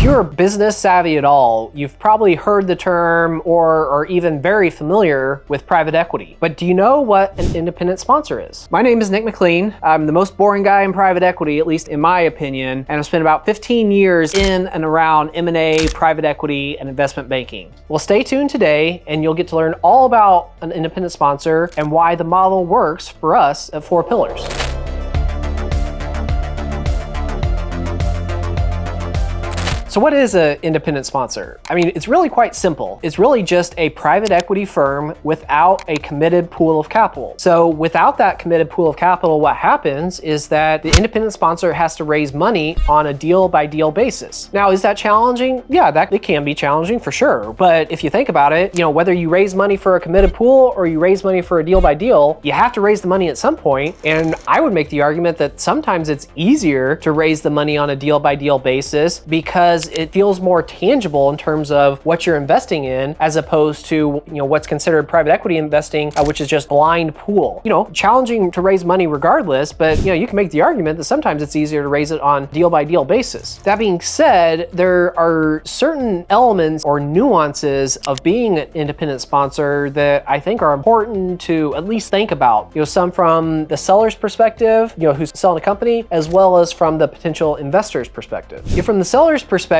you're business savvy at all, you've probably heard the term or are even very familiar with private equity. But do you know what an independent sponsor is? My name is Nick McLean. I'm the most boring guy in private equity, at least in my opinion, and I've spent about 15 years in and around M&A, private equity, and investment banking. Well, stay tuned today and you'll get to learn all about an independent sponsor and why the model works for us at 4 Pillars. So what is an independent sponsor? I mean, it's really quite simple. It's really just a private equity firm without a committed pool of capital. So without that committed pool of capital, what happens is that the independent sponsor has to raise money on a deal by deal basis. Now, is that challenging? Yeah, it can be challenging for sure. But if you think about it, whether you raise money for a committed pool or you raise money for a deal by deal, you have to raise the money at some point. And I would make the argument that sometimes it's easier to raise the money on a deal by deal basis because it feels more tangible in terms of what you're investing in, as opposed to what's considered private equity investing, which is just blind pool. Challenging to raise money regardless, but you can make the argument that sometimes it's easier to raise it on deal by deal basis. That being said, there are certain elements or nuances of being an independent sponsor that I think are important to at least think about. Some from the seller's perspective, who's selling a company, as well as from the potential investor's perspective. From the seller's perspective,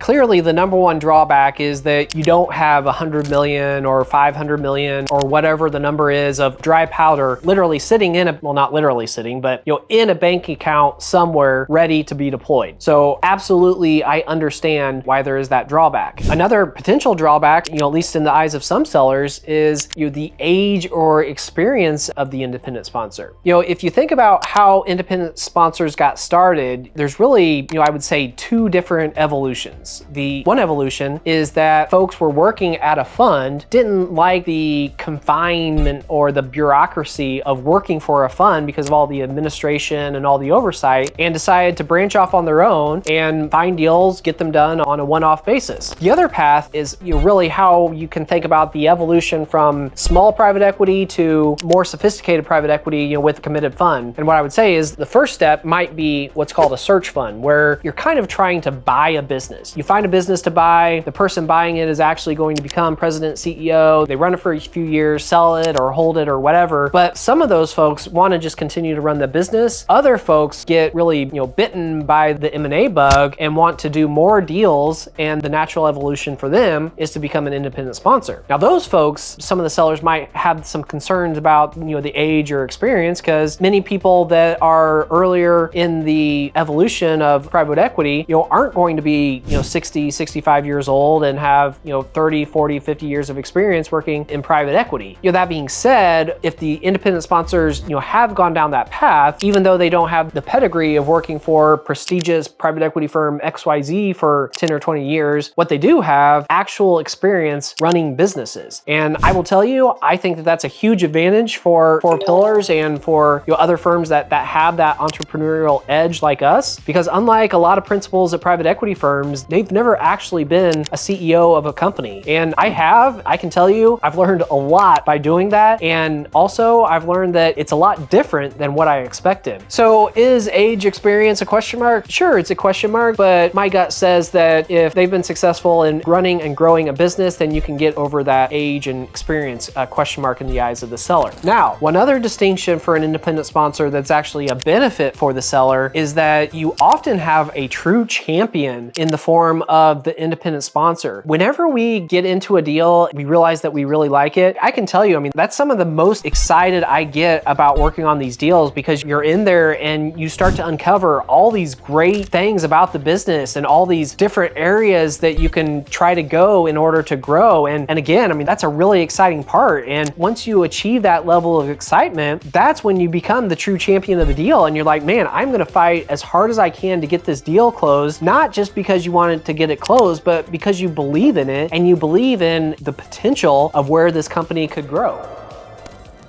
clearly the number one drawback is that you don't have 100 million or 500 million or whatever the number is of dry powder literally sitting in well, not literally sitting, but in a bank account somewhere ready to be deployed. So absolutely, I understand why there is that drawback. Another potential drawback, at least in the eyes of some sellers, is the age or experience of the independent sponsor. If you think about how independent sponsors got started, there's really, I would say 2 different evolutions. The one evolution is that folks were working at a fund, didn't like the confinement or the bureaucracy of working for a fund because of all the administration and all the oversight, and decided to branch off on their own and find deals, get them done on a one-off basis. The other path is really how you can think about the evolution from small private equity to more sophisticated private equity, with a committed fund. And what I would say is the first step might be what's called a search fund, where you're kind of trying to buy a business. You find a business to buy, the person buying it is actually going to become president, CEO, they run it for a few years, sell it or hold it or whatever. But some of those folks want to just continue to run the business. Other folks get really, bitten by the M&A bug and want to do more deals, and the natural evolution for them is to become an independent sponsor. Now those folks, some of the sellers might have some concerns about, the age or experience, because many people that are earlier in the evolution of private equity, aren't going to be 60, 65 years old and have 30, 40, 50 years of experience working in private equity. That being said, if the independent sponsors have gone down that path, even though they don't have the pedigree of working for prestigious private equity firm XYZ for 10 or 20 years, what they do have actual experience running businesses. And I will tell you, I think that that's a huge advantage for 4 Pillars and for other firms that have that entrepreneurial edge like us, because unlike a lot of principals at private equity firms, they've never actually been a CEO of a company. And I can tell you, I've learned a lot by doing that. And also I've learned that it's a lot different than what I expected. So is age experience a question mark? Sure, it's a question mark, but my gut says that if they've been successful in running and growing a business, then you can get over that age and experience question mark in the eyes of the seller. Now, one other distinction for an independent sponsor that's actually a benefit for the seller is that you often have a true champion in the form of the independent sponsor. Whenever we get into a deal, we realize that we really like it. I can tell you, that's some of the most excited I get about working on these deals, because you're in there and you start to uncover all these great things about the business and all these different areas that you can try to go in order to grow. And again, that's a really exciting part. And once you achieve that level of excitement, that's when you become the true champion of the deal. And you're like, man, I'm going to fight as hard as I can to get this deal closed, not just because you wanted to get it closed, but because you believe in it and you believe in the potential of where this company could grow.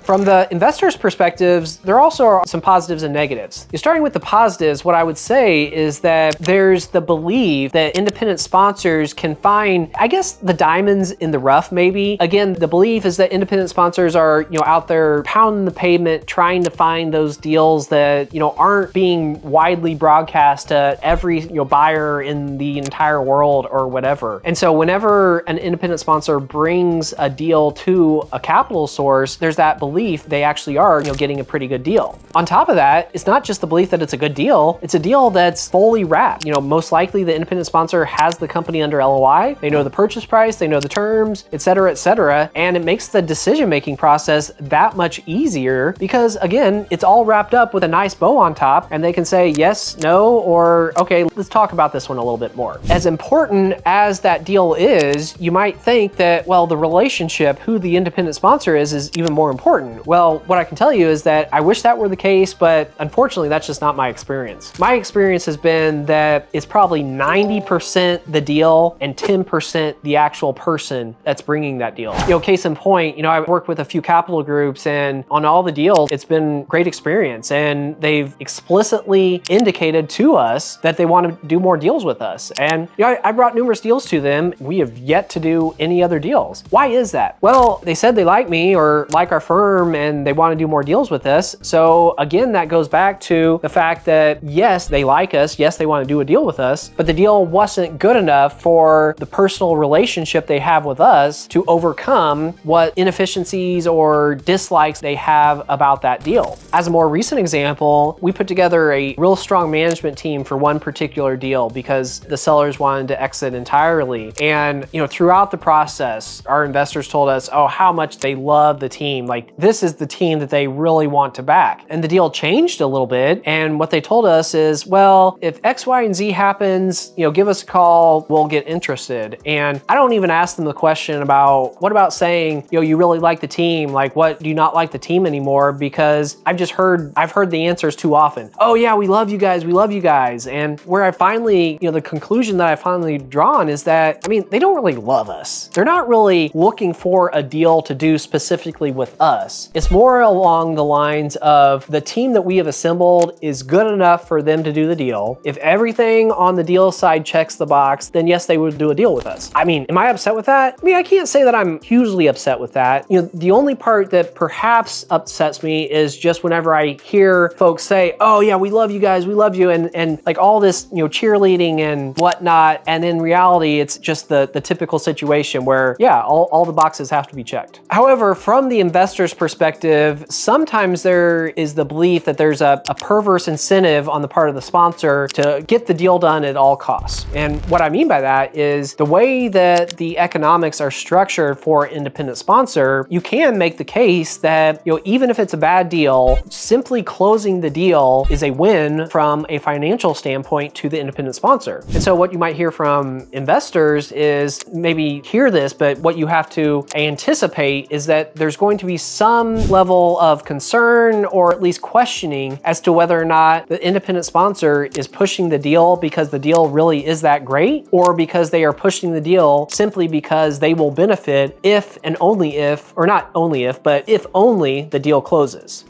From the investors' perspectives, there also are some positives and negatives. Starting with the positives, what I would say is that there's the belief that independent sponsors can find, I guess, the diamonds in the rough, maybe. Again, the belief is that independent sponsors are, out there pounding the pavement, trying to find those deals that, aren't being widely broadcast to every, buyer in the entire world or whatever. And so whenever an independent sponsor brings a deal to a capital source, there's that belief they actually are, getting a pretty good deal. On top of that, it's not just the belief that it's a good deal, it's a deal that's fully wrapped. Most likely the independent sponsor has the company under LOI, they know the purchase price, they know the terms, et cetera, and it makes the decision-making process that much easier because, again, it's all wrapped up with a nice bow on top, and they can say yes, no, or okay, let's talk about this one a little bit more. As important as that deal is, you might think that, well, the relationship, who the independent sponsor is even more important. Well, what I can tell you is that I wish that were the case, but unfortunately, that's just not my experience. My experience has been that it's probably 90% the deal and 10% the actual person that's bringing that deal. Case in point, I've worked with a few capital groups, and on all the deals, it's been great experience, and they've explicitly indicated to us that they want to do more deals with us. And I brought numerous deals to them. We have yet to do any other deals. Why is that? Well, they said they like me or like our firm and they want to do more deals with us. So again, that goes back to the fact that yes, they like us. Yes, they want to do a deal with us, but the deal wasn't good enough for the personal relationship they have with us to overcome what inefficiencies or dislikes they have about that deal. As a more recent example, we put together a real strong management team for one particular deal because the sellers wanted to exit entirely. And, throughout the process, our investors told us, how much they love the team. Like, this is the team that they really want to back. And the deal changed a little bit. And what they told us is, well, if X, Y, and Z happens, give us a call, we'll get interested. And I don't even ask them the question about, what about saying, you really like the team? Like, what, do you not like the team anymore? Because I've heard the answers too often. Oh yeah, we love you guys. We love you guys. And where I finally, the conclusion that I finally drawn is that, they don't really love us. They're not really looking for a deal to do specifically with us. It's more along the lines of the team that we have assembled is good enough for them to do the deal. If everything on the deal side checks the box, then yes, they would do a deal with us. Am I upset with that? I can't say that I'm hugely upset with that. The only part that perhaps upsets me is just whenever I hear folks say, oh yeah, we love you guys, we love you, and like all this, cheerleading and whatnot, and in reality, it's just the typical situation where, yeah, all the boxes have to be checked. However, from the investor's perspective, sometimes there is the belief that there's a perverse incentive on the part of the sponsor to get the deal done at all costs. And what I mean by that is the way that the economics are structured for an independent sponsor, you can make the case that, even if it's a bad deal, simply closing the deal is a win from a financial standpoint to the independent sponsor. And so what you might hear from investors is maybe hear this, but what you have to anticipate is that there's going to be some level of concern or at least questioning as to whether or not the independent sponsor is pushing the deal because the deal really is that great, or because they are pushing the deal simply because they will benefit if and only if, or not only if, but if only the deal closes.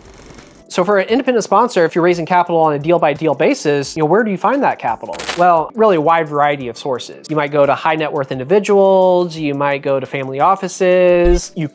So for an independent sponsor, if you're raising capital on a deal-by-deal basis, where do you find that capital? Well, really a wide variety of sources. You might go to high net worth individuals, you might go to family offices, you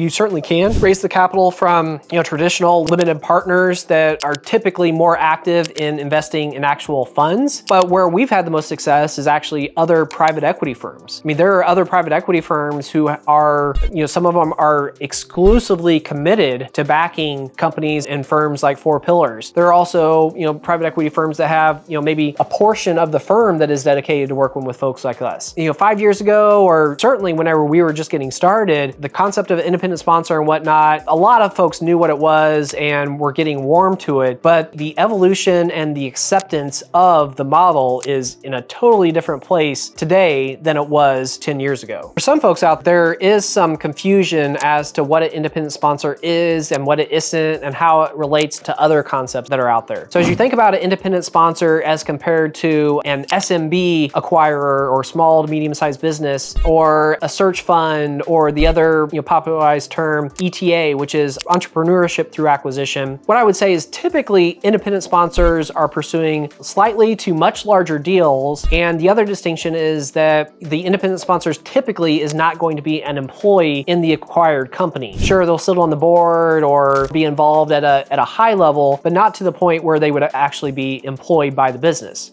certainly can raise the capital from, traditional limited partners that are typically more active in investing in actual funds. But where we've had the most success is actually other private equity firms. There are other private equity firms who are, some of them are exclusively committed to backing companies and firms like Four Pillars. There are also, private equity firms that have, maybe a portion of the firm that is dedicated to working with folks like us. 5 years ago, or certainly whenever we were just getting started, the concept of an independent sponsor and whatnot, a lot of folks knew what it was and were getting warm to it, but the evolution and the acceptance of the model is in a totally different place today than it was 10 years ago. For some folks out there is some confusion as to what an independent sponsor is and what it isn't and how how it relates to other concepts that are out there. So as you think about an independent sponsor as compared to an SMB acquirer or small to medium-sized business, or a search fund, or the other popularized term ETA, which is entrepreneurship through acquisition, what I would say is typically independent sponsors are pursuing slightly to much larger deals. And the other distinction is that the independent sponsors typically is not going to be an employee in the acquired company. Sure, they'll sit on the board or be involved at a high level, but not to the point where they would actually be employed by the business.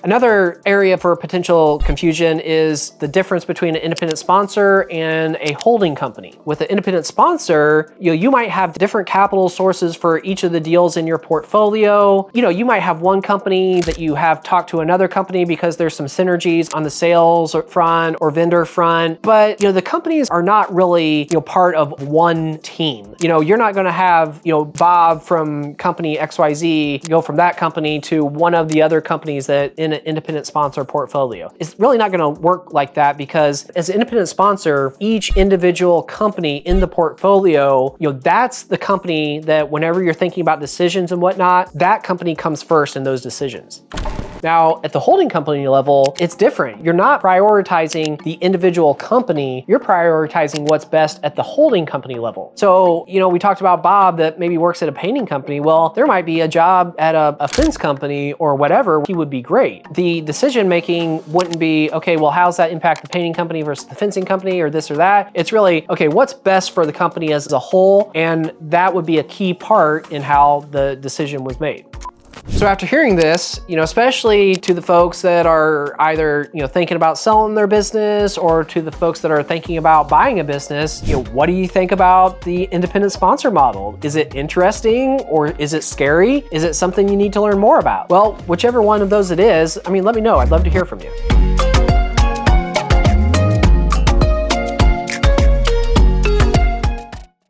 Another area for potential confusion is the difference between an independent sponsor and a holding company. With an independent sponsor, you might have different capital sources for each of the deals in your portfolio. You might have one company that you have talked to another company because there's some synergies on the sales front or vendor front, but the companies are not really part of one team. You're not going to have Bob from company XYZ go from that company to one of the other companies that in an independent sponsor portfolio. It's really not going to work like that, because as an independent sponsor, each individual company in the portfolio, that's the company that whenever you're thinking about decisions and whatnot, that company comes first in those decisions. Now, at the holding company level, it's different. You're not prioritizing the individual company, you're prioritizing what's best at the holding company level. So, we talked about Bob that maybe works at a painting company. Well, there might be a job at a fence company or whatever. He would be great. The decision making wouldn't be, okay, well, how's that impact the painting company versus the fencing company or this or that? It's really, okay, what's best for the company as a whole? And that would be a key part in how the decision was made. So after hearing this, especially to the folks that are either, thinking about selling their business, or to the folks that are thinking about buying a business, what do you think about the independent sponsor model? Is it interesting, or is it scary? Is it something you need to learn more about? Well, whichever one of those it is, let me know. I'd love to hear from you.